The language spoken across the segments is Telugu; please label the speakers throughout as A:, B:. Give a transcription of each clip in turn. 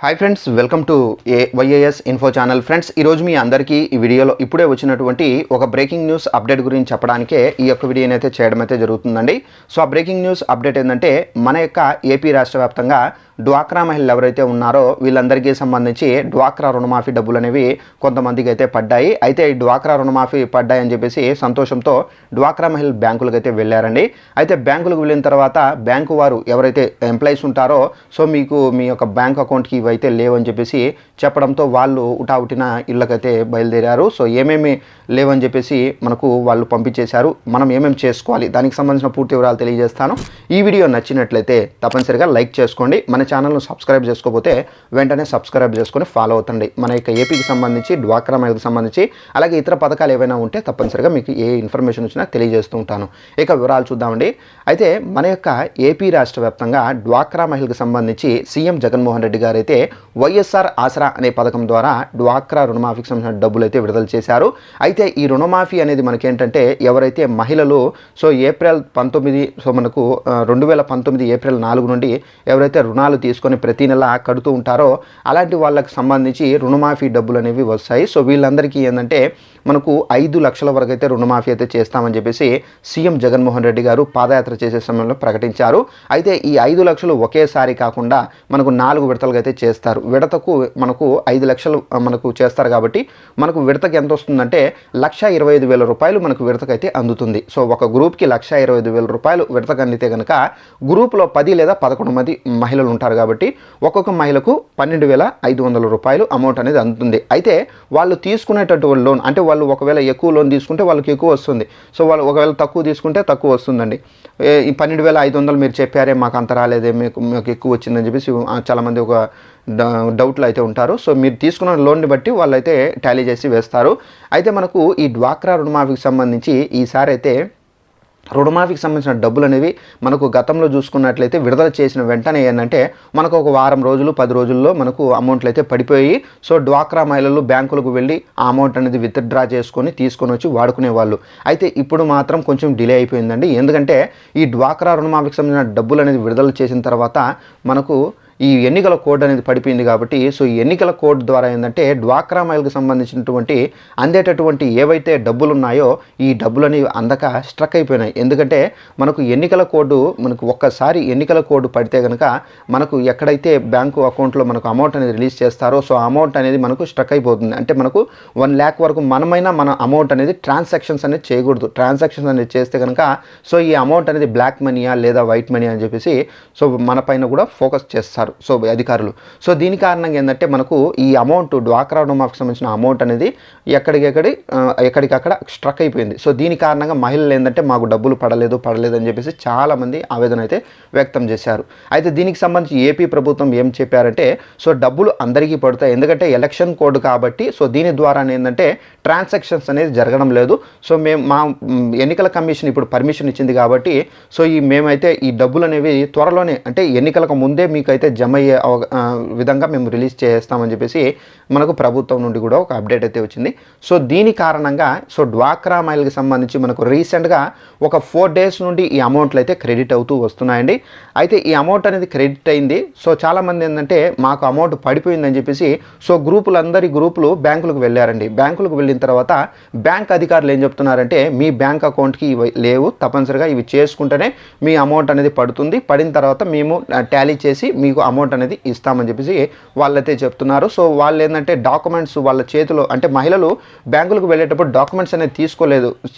A: Hi friends, welcome to YAS info channel. Friends, ఈరోజు మీ అందరికీ ఈ వీడియోలో ఇప్పుడే వచ్చినటువంటి ఒక బ్రేకింగ్ న్యూస్ అప్డేట్ గురించి చెప్పడానికే ఈ యొక్క వీడియోని అయితే చేయడం అయితే జరుగుతుందండి. సో ఆ బ్రేకింగ్ న్యూస్ అప్డేట్ ఏంటంటే, మన యొక్క ఏపీ రాష్ట్ర వ్యాప్తంగా డ్వాక్రా మహిళలు ఎవరైతే ఉన్నారో వీళ్ళందరికీ సంబంధించి డ్వాక్రా రుణమాఫీ డబ్బులు అనేవి కొంతమందికి అయితే పడ్డాయి. అయితే ఈ డ్వాక్రా రుణమాఫీ పడ్డాయని చెప్పేసి సంతోషంతో డ్వాక్రా మహిళలు బ్యాంకులకు అయితే వెళ్ళారండి. అయితే బ్యాంకులకు వెళ్ళిన తర్వాత బ్యాంకు వారు ఎవరైతే ఎంప్లాయీస్ ఉంటారో సో మీకు మీ యొక్క బ్యాంక్ అకౌంట్కి ఇవైతే లేవని చెప్పేసి చెప్పడంతో వాళ్ళు ఉటావుటిన ఇళ్ళకైతే బయలుదేరారు. సో ఏమేమి లేవని చెప్పేసి మనకు వాళ్ళు పంపించేశారు. మనం ఏమేమి చేసుకోవాలి దానికి సంబంధించిన పూర్తి వివరాలు తెలియజేస్తాను. ఈ వీడియో నచ్చినట్లయితే తప్పనిసరిగా లైక్ చేసుకోండి. మన ఛానల్ను సబ్స్క్రైబ్ చేసుకోకపోతే వెంటనే సబ్స్క్రైబ్ చేసుకొని ఫాలో అవుతండి. మన యొక్క ఏపీకి సంబంధించి డ్వాక్రా మహిళలకు సంబంధించి అలాగే ఇతర పథకాలు ఏవైనా ఉంటే తప్పనిసరిగా మీకు ఏ ఇన్ఫర్మేషన్ వచ్చినా తెలియజేస్తూ ఉంటాను. ఇక వివరాలు చూద్దామండి. అయితే మన యొక్క ఏపీ రాష్ట్ర వ్యాప్తంగా డ్వాక్రా మహిళలకు సంబంధించి సీఎం జగన్మోహన్ రెడ్డి గారు అయితే వైఎస్ఆర్ ఆసరా అనే పథకం ద్వారా డ్వాక్రా రుణమాఫీకి సంబంధించిన డబ్బులు అయితే విడుదల చేశారు. అయితే ఈ రుణమాఫీ అనేది మనకేంటంటే ఎవరైతే మహిళలు సో ఏప్రిల్ 19 సో మనకు 2019 ఏప్రిల్ 4 నుండి ఎవరైతే రుణాలు తీసుకొని ప్రతి నెల కడుతూ ఉంటారో అలాంటి వాళ్ళకి సంబంధించి రుణమాఫీ డబ్బులు అనేవి వస్తాయి. సో వీళ్ళందరికీ ఏంటంటే మనకు 5 లక్షల వరకు అయితే రుణమాఫీ అయితే చేస్తామని చెప్పేసి సీఎం జగన్మోహన్ రెడ్డి గారు పాదయాత్ర చేసే సమయంలో ప్రకటించారు. అయితే ఈ 5 లక్షలు ఒకేసారి కాకుండా మనకు 4 విడతలుగా అయితే చేస్తారు. విడతకు మనకు 5 లక్షలు మనకు చేస్తారు కాబట్టి మనకు విడతకు ఎంత వస్తుందంటే 1,25,000 రూపాయలు మనకు విడతకైతే అందుతుంది. సో ఒక గ్రూప్కి 1,25,000 రూపాయలు విడతకు అందితే కనుక గ్రూప్లో 10 లేదా 11 మంది మహిళలు ఉంటారు కాబట్టి ఒక్కొక్క మహిళకు 12,500 రూపాయలు అమౌంట్ అనేది అందుతుంది. అయితే వాళ్ళు తీసుకునేటటువంటి లోన్ అంటే వాళ్ళు ఒకవేళ ఎక్కువ లోన్ తీసుకుంటే వాళ్ళకి ఎక్కువ వస్తుంది. సో వాళ్ళు ఒకవేళ తక్కువ తీసుకుంటే తక్కువ వస్తుందండి. ఈ 12,500 మీరు చెప్పారే మాకు అంత రాలేదే మీకు ఎక్కువ వచ్చిందని చెప్పేసి చాలామంది ఒక డౌట్లు అయితే ఉంటారు. సో మీరు తీసుకున్న లోన్ని బట్టి వాళ్ళైతే టాలీ చేసి వేస్తారు. అయితే మనకు ఈ డ్వాక్రా రుణమాఫీకి సంబంధించి ఈసారి అయితే రుణమాఫీకి సంబంధించిన డబ్బులు అనేవి మనకు గతంలో చూసుకున్నట్లయితే విడుదల చేసిన వెంటనే ఏంటంటే మనకు ఒక వారం రోజులు 10 రోజుల్లో మనకు అమౌంట్లు అయితే పడిపోయి సో డ్వాక్రా మహిళలు బ్యాంకులకు వెళ్ళి ఆ అమౌంట్ అనేది విత్డ్రా చేసుకొని తీసుకొని వచ్చి వాడుకునేవాళ్ళు. అయితే ఇప్పుడు మాత్రం కొంచెం డిలే అయిపోయిందండి. ఎందుకంటే ఈ డ్వాక్రా రుణమాఫీకి సంబంధించిన డబ్బులు అనేది విడుదల చేసిన తర్వాత మనకు ఈ ఎన్నికల కోడ్ అనేది పడిపోయింది కాబట్టి సో ఈ ఎన్నికల కోడ్ ద్వారా ఏంటంటే డ్వాక్రా మహిళకు సంబంధించినటువంటి అందేటటువంటి ఏవైతే డబ్బులు ఉన్నాయో ఈ డబ్బులు అనేవి అందక స్ట్రక్ అయిపోయినాయి. ఎందుకంటే మనకు ఎన్నికల కోడ్ మనకు ఒక్కసారి ఎన్నికల కోడ్ పడితే కనుక మనకు ఎక్కడైతే బ్యాంకు అకౌంట్లో మనకు అమౌంట్ అనేది రిలీజ్ చేస్తారో సో అమౌంట్ అనేది మనకు స్ట్రక్ అయిపోతుంది. అంటే మనకు 1 lakh వరకు మనమైనా మన అమౌంట్ అనేది ట్రాన్సాక్షన్స్ అనేది చేయకూడదు. ట్రాన్సాక్షన్స్ అనేది చేస్తే కనుక సో ఈ అమౌంట్ అనేది బ్లాక్ మనీయా లేదా వైట్ మనీ అని చెప్పేసి సో మన పైన కూడా ఫోకస్ చేస్తారు సో అధికారులు. సో దీని కారణంగా ఏంటంటే మనకు ఈ అమౌంట్ డ్వాక్రా రుణమాఫీకి సంబంధించిన అమౌంట్ అనేది ఎక్కడికక్కడ స్ట్రక్ అయిపోయింది. సో దీని కారణంగా మహిళలు ఏంటంటే మాకు డబ్బులు పడలేదు అని చెప్పేసి చాలామంది ఆవేదన అయితే వ్యక్తం చేశారు. అయితే దీనికి సంబంధించి ఏపీ ప్రభుత్వం ఏం చెప్పారంటే సో డబ్బులు అందరికీ పడతాయి. ఎందుకంటే ఎలక్షన్ కోడ్ కాబట్టి సో దీని ద్వారా ఏంటంటే ట్రాన్సాక్షన్స్ అనేది జరగడం లేదు. సో మా ఎన్నికల కమిషన్ ఇప్పుడు పర్మిషన్ ఇచ్చింది కాబట్టి సో మేమైతే ఈ డబ్బులు అనేవి త్వరలోనే అంటే ఎన్నికలకు ముందే మీకైతే జమ అయ్యే విధంగా మేము రిలీజ్ చేస్తామని చెప్పేసి మనకు ప్రభుత్వం నుండి కూడా ఒక అప్డేట్ అయితే వచ్చింది. సో దీని కారణంగా సో డ్వాక్రా మహిళకి సంబంధించి మనకు రీసెంట్గా ఒక 4 days నుండి ఈ అమౌంట్లు అయితే క్రెడిట్ అవుతూ వస్తున్నాయండి. అయితే ఈ అమౌంట్ అనేది క్రెడిట్ అయింది. సో చాలామంది ఏంటంటే మాకు అమౌంట్ పడిపోయిందని చెప్పేసి సో గ్రూపులు బ్యాంకులకు వెళ్ళారండి. బ్యాంకులకు వెళ్ళిన తర్వాత బ్యాంక్ అధికారులు ఏం చెప్తున్నారంటే మీ బ్యాంక్ అకౌంట్కి ఇవి లేవు, తప్పనిసరిగా ఇవి చేసుకుంటేనే మీ అమౌంట్ అనేది పడుతుంది, పడిన తర్వాత మేము టాలీ చేసి మీకు అమౌంట్ అనేది ఇస్తామని చెప్పేసి వాళ్ళైతే చెప్తున్నారు. సో వాళ్ళు ఏంటంటే డాక్యుమెంట్స్ వాళ్ళ చేతిలో అంటే మహిళలు బ్యాంకులకు వెళ్ళేటప్పుడు డాక్యుమెంట్స్ అనేది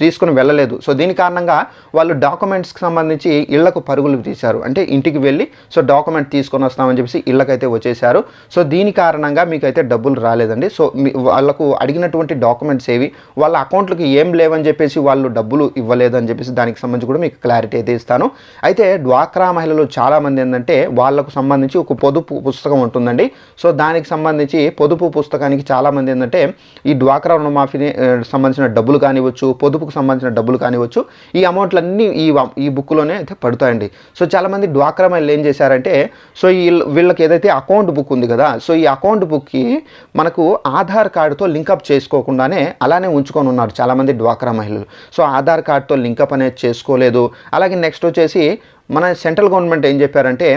A: తీసుకొని వెళ్ళలేదు. సో దీని కారణంగా వాళ్ళు డాక్యుమెంట్స్కి సంబంధించి ఇళ్లకు పరుగులు తీశారు. అంటే ఇంటికి వెళ్ళి సో డాక్యుమెంట్ తీసుకొని వస్తామని చెప్పేసి ఇళ్ళకైతే వచ్చేసారు. సో దీని కారణంగా మీకైతే డబ్బులు రాలేదండి. సో వాళ్ళకు అడిగినటువంటి డాక్యుమెంట్స్ ఏవి వాళ్ళ అకౌంట్లకి ఏం లేవని చెప్పేసి వాళ్ళు డబ్బులు ఇవ్వలేదని చెప్పేసి దానికి సంబంధించి కూడా మీకు క్లారిటీ అయితే ఇస్తాను. అయితే డ్వాక్రా మహిళలు చాలామంది ఏంటంటే వాళ్ళకు సంబంధించి ఒక పొదుపు పుస్తకం ఉంటుందండి. సో దానికి సంబంధించి పొదుపు పుస్తకానికి చాలామంది ఏంటంటే ఈ డ్వాక్రా రుణమాఫీని సంబంధించిన డబ్బులు కానివచ్చు, పొదుపుకు సంబంధించిన డబ్బులు కానివచ్చు, ఈ అమౌంట్లన్నీ ఈ బుక్లోనే అయితే పడుతాయండి. సో చాలామంది డ్వాక్రా మహిళలు ఏం చేశారంటే సో వీళ్ళకి ఏదైతే అకౌంట్ బుక్ ఉంది కదా సో ఈ అకౌంట్ బుక్కి మనకు ఆధార్ కార్డుతో లింకప్ చేసుకోకుండానే అలానే ఉంచుకొని ఉన్నారు చాలామంది డ్వాక్రా మహిళలు. సో ఆధార్ కార్డుతో లింకప్ అనేది చేసుకోలేదు. అలాగే నెక్స్ట్ వచ్చేసి మన సెంట్రల్ గవర్నమెంట్ ఏం చెప్పారంటే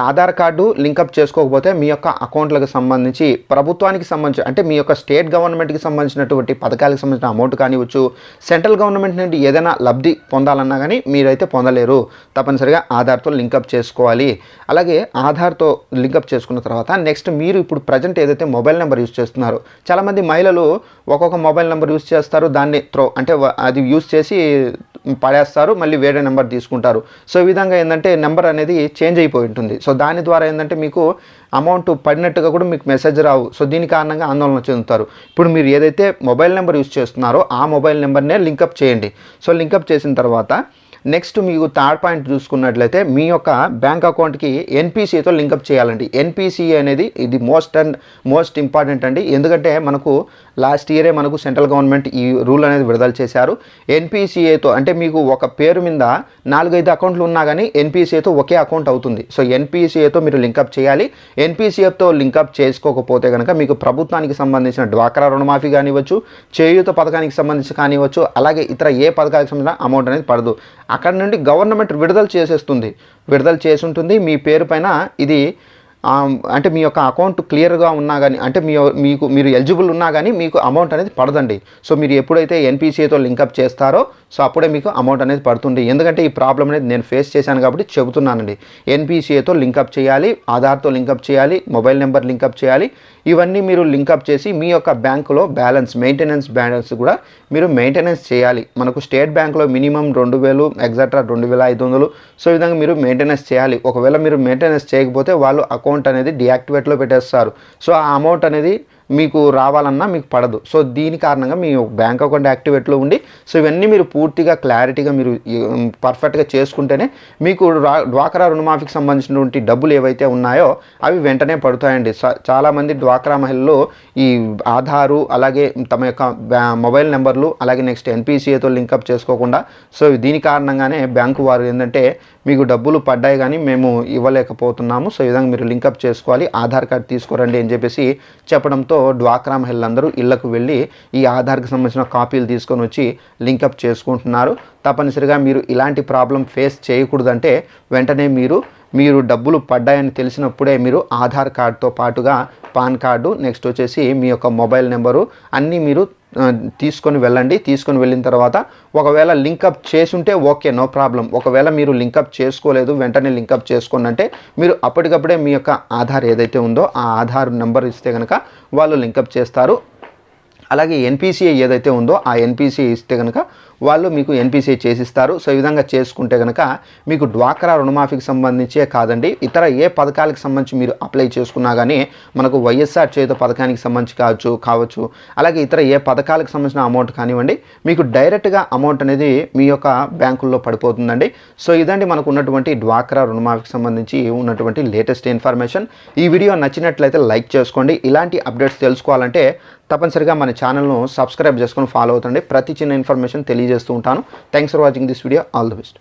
A: ఆధార్ కార్డు లింకప్ చేసుకోకపోతే మీ యొక్క అకౌంట్లకు సంబంధించి ప్రభుత్వానికి సంబంధించి అంటే మీ యొక్క స్టేట్ గవర్నమెంట్కి సంబంధించినటువంటి పథకాలకు సంబంధించిన అమౌంట్ కానివచ్చు, సెంట్రల్ గవర్నమెంట్ నుండి ఏదైనా లబ్ధి పొందాలన్నా కానీ మీరైతే పొందలేరు. తప్పనిసరిగా ఆధార్తో లింకప్ చేసుకోవాలి. అలాగే ఆధార్తో లింకప్ చేసుకున్న తర్వాత నెక్స్ట్ మీరు ఇప్పుడు ప్రజెంట్ ఏదైతే మొబైల్ నెంబర్ యూజ్ చేస్తున్నారో, చాలామంది మహిళలు ఒక్కొక్క మొబైల్ నెంబర్ యూజ్ చేస్తారు, దాన్ని అంటే అది యూజ్ చేసి పడేస్తారు, మళ్ళీ వేరే నెంబర్ తీసుకుంటారు. సో ఈ విధంగా ఏంటంటే నెంబర్ అనేది చేంజ్ అయిపోయి ఉంటుంది. సో దాని ద్వారా ఏంటంటే మీకు అమౌంట్ పడినట్టుగా కూడా మీకు మెసేజ్ రావు. సో దీని కారణంగా ఆందోళన చెందుతారు. ఇప్పుడు మీరు ఏదైతే మొబైల్ నెంబర్ యూజ్ చేస్తున్నారో ఆ మొబైల్ నెంబర్నే లింకప్ చేయండి. సో లింకప్ చేసిన తర్వాత నెక్స్ట్ మీకు థర్డ్ పాయింట్ చూసుకున్నట్లయితే మీ యొక్క బ్యాంక్ అకౌంట్కి ఎన్పిసిఐతో లింకప్ చేయాలండి. ఎన్పిసిఐ అనేది ఇది మోస్ట్ ఇంపార్టెంట్ అండి. ఎందుకంటే మనకు లాస్ట్ ఇయరే మనకు సెంట్రల్ గవర్నమెంట్ ఈ రూల్ అనేది విడుదల చేశారు. ఎన్పిసిఐతో అంటే మీకు ఒక పేరు మీద 4-5 అకౌంట్లు ఉన్నా కానీ ఎన్పిసిఐతో ఒకే అకౌంట్ అవుతుంది. సో ఎన్పిసిఐతో మీరు లింకప్ చేయాలి. ఎన్పిసిఐతో లింకప్ చేసుకోకపోతే కనుక మీకు ప్రభుత్వానికి సంబంధించిన డ్వాక్రా రుణమాఫీ కానివ్వచ్చు, చేయూత పథకానికి సంబంధించి కానివ్వచ్చు, అలాగే ఇతర ఏ పథకానికి సంబంధించిన అమౌంట్ అనేది పడదు. అక్కడ నుండి గవర్నమెంట్ విడుదల చేసి ఉంటుంది. మీ పేరు పైన ఇది అంటే మీ యొక్క అకౌంట్ క్లియర్గా ఉన్నా కానీ అంటే మీరు ఎలిజిబుల్ ఉన్నా కానీ మీకు అమౌంట్ అనేది పడదండి. సో మీరు ఎప్పుడైతే ఎన్పిసిఐతో లింకప్ చేస్తారో సో అప్పుడే మీకు అమౌంట్ అనేది పడుతుంది. ఎందుకంటే ఈ ప్రాబ్లం అనేది నేను ఫేస్ చేశాను కాబట్టి చెబుతున్నానండి. ఎన్పిసిఐతో లింకప్ చేయాలి, ఆధార్తో లింకప్ చేయాలి, మొబైల్ నెంబర్ లింకప్ చేయాలి. ఇవన్నీ మీరు లింకప్ చేసి మీ యొక్క బ్యాంకులో మెయింటెనెన్స్ బ్యాలెన్స్ కూడా మీరు మెయింటెనెన్స్ చేయాలి. మనకు స్టేట్ బ్యాంకులో మినిమం 2000 ఎగ్జాక్ట్రా 2500. సో ఈ విధంగా మీరు మెయింటెనెన్స్ చేయాలి. ఒకవేళ మీరు మెయింటెనెన్స్ చేయకపోతే వాళ్ళు అకౌంట్ అనేది డియాక్టివేట్లో పెట్టేస్తారు. సో ఆ అమౌంట్ అనేది మీకు రావాలన్నా మీకు పడదు. సో దీని కారణంగా మీ బ్యాంక్ అకౌంట్ యాక్టివేట్లో ఉండి సో ఇవన్నీ మీరు పూర్తిగా క్లారిటీగా మీరు పర్ఫెక్ట్గా చేసుకుంటేనే మీకు డ్వాక్రా రుణమాఫీకి సంబంధించినటువంటి డబ్బులు ఏవైతే ఉన్నాయో అవి వెంటనే పడుతాయండి. చాలామంది డ్వాక్రా మహిళలు ఈ ఆధారు అలాగే తమ యొక్క మొబైల్ నెంబర్లు అలాగే నెక్స్ట్ ఎన్పిసిఐతో లింకప్ చేసుకోకుండా సో దీని కారణంగానే బ్యాంకు వారు ఏంటంటే మీకు డబ్బులు పడ్డాయి కానీ మేము ఇవ్వలేకపోతున్నాము. సో ఈ విధంగా మీరు లింకప్ చేసుకోవాలి, ఆధార్ కార్డు తీసుకురండి అని చెప్పేసి చెప్పడంతో డ్వాక్రా మహిళలందరూ ఇళ్లకు వెళ్ళి ఈ ఆధార్కి సంబంధించిన కాపీలు తీసుకొని వచ్చి లింకప్ చేసుకుంటున్నారు. తప్పనిసరిగా మీరు ఇలాంటి ప్రాబ్లం ఫేస్ చేయకూడదంటే వెంటనే మీరు డబ్బులు పడ్డాయని తెలిసినప్పుడే మీరు ఆధార్ కార్డుతో పాటుగా పాన్ కార్డు నెక్స్ట్ వచ్చేసి మీ యొక్క మొబైల్ నెంబరు అన్నీ మీరు తీసుకొని వెళ్ళండి. తీసుకొని వెళ్ళిన తర్వాత ఒకవేళ లింకప్ చేసుంటే ఓకే, నో ప్రాబ్లం. ఒకవేళ మీరు లింకప్ చేసుకోలేదు, వెంటనే లింకప్ చేసుకోండి అంటే మీరు అప్పటికప్పుడే మీ యొక్క ఆధార్ ఏదైతే ఉందో ఆ ఆధార్ నెంబర్ ఇస్తే కనుక వాళ్ళు లింకప్ చేస్తారు. అలాగే ఎన్పిసిఐ ఏదైతే ఉందో ఆ ఎన్పిసిఐ ఇస్తే కనుక వాళ్ళు మీకు ఎన్పిసిఐ చేసిస్తారు. సో ఈ విధంగా చేసుకుంటే కనుక మీకు డ్వాక్రా రుణమాఫీకి సంబంధించే కాదండి, ఇతర ఏ పథకాలకు సంబంధించి మీరు అప్లై చేసుకున్నా కానీ మనకు వైఎస్ఆర్ చేయూత పథకానికి సంబంధించి కావచ్చు అలాగే ఇతర ఏ పథకాలకు సంబంధించిన అమౌంట్ కానివ్వండి మీకు డైరెక్ట్గా అమౌంట్ అనేది మీ యొక్క బ్యాంకుల్లో పడిపోతుందండి. సో ఇదండి మనకు ఉన్నటువంటి డ్వాక్రా రుణమాఫీకి సంబంధించి ఉన్నటువంటి లేటెస్ట్ ఇన్ఫర్మేషన్. ఈ వీడియో నచ్చినట్లయితే లైక్ చేసుకోండి. ఇలాంటి అప్డేట్స్ తెలుసుకోవాలంటే తప్పనిసరిగా మన ఛానల్ను సబ్స్క్రైబ్ చేసుకొని ఫాలో అవుతండి. ప్రతి చిన్న ఇన్ఫర్మేషన్ తెలియజేస్తూ ఉంటాను. Thanks for watching this video. All the best.